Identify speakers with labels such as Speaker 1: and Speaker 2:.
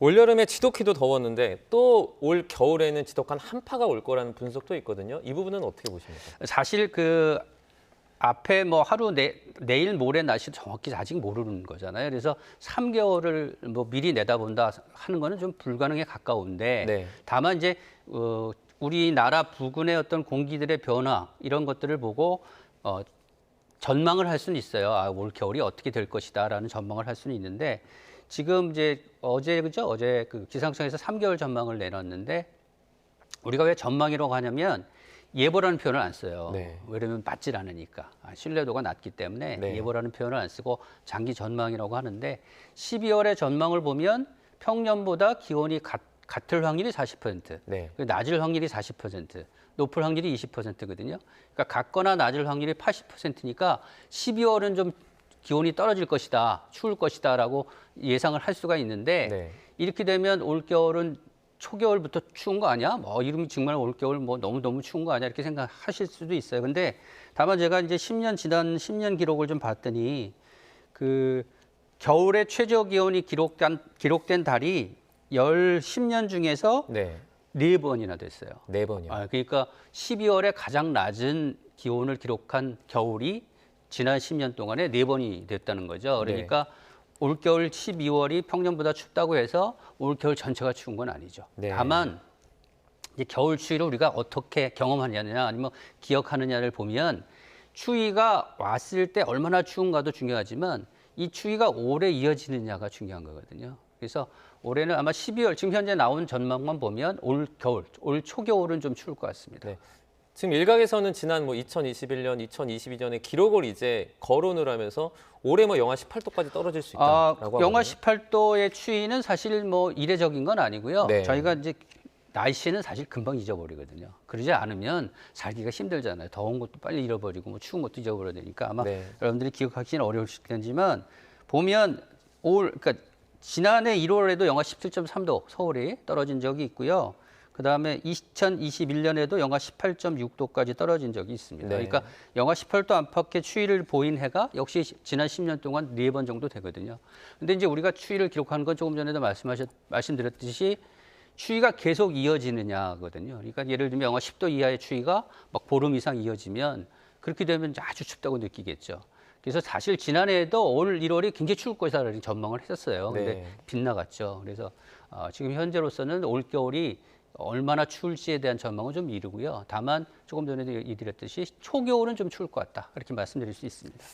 Speaker 1: 올여름에 지독히도 더웠는데 또 올 겨울에는 지독한 한파가 올 거라는 분석도 있거든요. 이 부분은 어떻게 보십니까?
Speaker 2: 사실 그 앞에 뭐 하루 내일 모레 날씨 정확히 아직 모르는 거잖아요. 그래서 3개월을 뭐 미리 내다본다 하는 거는 좀 불가능에 가까운데
Speaker 1: 네.
Speaker 2: 다만 이제 우리나라 부근의 어떤 공기들의 변화 이런 것들을 보고 전망을 할 수는 있어요. 아, 올 겨울이 어떻게 될 것이다라는 전망을 할 수는 있는데 지금 이제 어제 그 기상청에서 3개월 전망을 내놨는데 우리가 왜 전망이라고 하냐면 예보라는 표현을 안 써요.
Speaker 1: 네.
Speaker 2: 왜냐면 맞질 않으니까. 신뢰도가 낮기 때문에
Speaker 1: 네.
Speaker 2: 예보라는 표현을 안 쓰고 장기 전망이라고 하는데 12월의 전망을 보면 평년보다 기온이 같을 확률이 40%,
Speaker 1: 네.
Speaker 2: 낮을 확률이 40%, 높을 확률이 20%거든요. 그러니까 같거나 낮을 확률이 80%니까 12월은 좀 기온이 떨어질 것이다, 추울 것이다라고 예상을 할 수가 있는데
Speaker 1: 네.
Speaker 2: 이렇게 되면 올겨울은 초겨울부터 추운 거 아니야? 뭐 이름이 정말 올겨울 뭐 너무 추운 거 아니야? 이렇게 생각하실 수도 있어요. 근데 다만 제가 이제 지난 10년 기록을 좀 봤더니 그 겨울에 최저 기온이 기록된 달이 10년 중에서
Speaker 1: 네.
Speaker 2: 4번이나 됐어요.
Speaker 1: 4번이요.
Speaker 2: 그러니까 12월에 가장 낮은 기온을 기록한 겨울이 지난 10년 동안에 4번이 됐다는 거죠. 그러니까 올겨울 12월이 평년보다 춥다고 해서 올겨울 전체가 추운 건 아니죠.
Speaker 1: 네.
Speaker 2: 다만 이제 겨울 추위를 우리가 어떻게 경험하느냐 아니면 기억하느냐를 보면 추위가 왔을 때 얼마나 추운가도 중요하지만 이 추위가 오래 이어지느냐가 중요한 거거든요. 그래서 올해는 아마 12월 지금 현재 나온 전망만 보면 올 초겨울은 좀 추울 것 같습니다.
Speaker 1: 네. 지금 일각에서는 지난 뭐 2021년, 2022년의 기록을 이제 거론을 하면서 올해 뭐 영하 18도까지 떨어질 수 있다라고
Speaker 2: 영하
Speaker 1: 하거든요.
Speaker 2: 18도의 추위는 사실 뭐 이례적인 건 아니고요.
Speaker 1: 네.
Speaker 2: 저희가 이제 날씨는 사실 금방 잊어버리거든요. 그러지 않으면 살기가 힘들잖아요. 더운 것도 빨리 잃어버리고 뭐 추운 것도 잊어버려야 되니까 아마
Speaker 1: 네.
Speaker 2: 여러분들이 기억하기는 어려우실 텐지만 보면 그러니까 지난해 1월에도 영하 17.3도 서울이 떨어진 적이 있고요. 그다음에 2021년에도 영하 18.6도까지 떨어진 적이 있습니다.
Speaker 1: 네.
Speaker 2: 그러니까 영하 18도 안팎의 추위를 보인 해가 역시 지난 10년 동안 4번 정도 되거든요. 근데 이제 우리가 추위를 기록하는 건 조금 전에도 말씀드렸듯이 추위가 계속 이어지느냐거든요. 그러니까 예를 들면 영하 10도 이하의 추위가 막 보름 이상 이어지면 그렇게 되면 아주 춥다고 느끼겠죠. 그래서 사실 지난해에도 올 1월이 굉장히 추울 것이라는 전망을 했었어요. 근데
Speaker 1: 네.
Speaker 2: 빗나갔죠. 그래서 지금 현재로서는 올 겨울이 얼마나 추울지에 대한 전망은 좀 미루고요. 다만 조금 전에도 얘기드렸듯이 초겨울은 좀 추울 것 같다. 그렇게 말씀드릴 수 있습니다.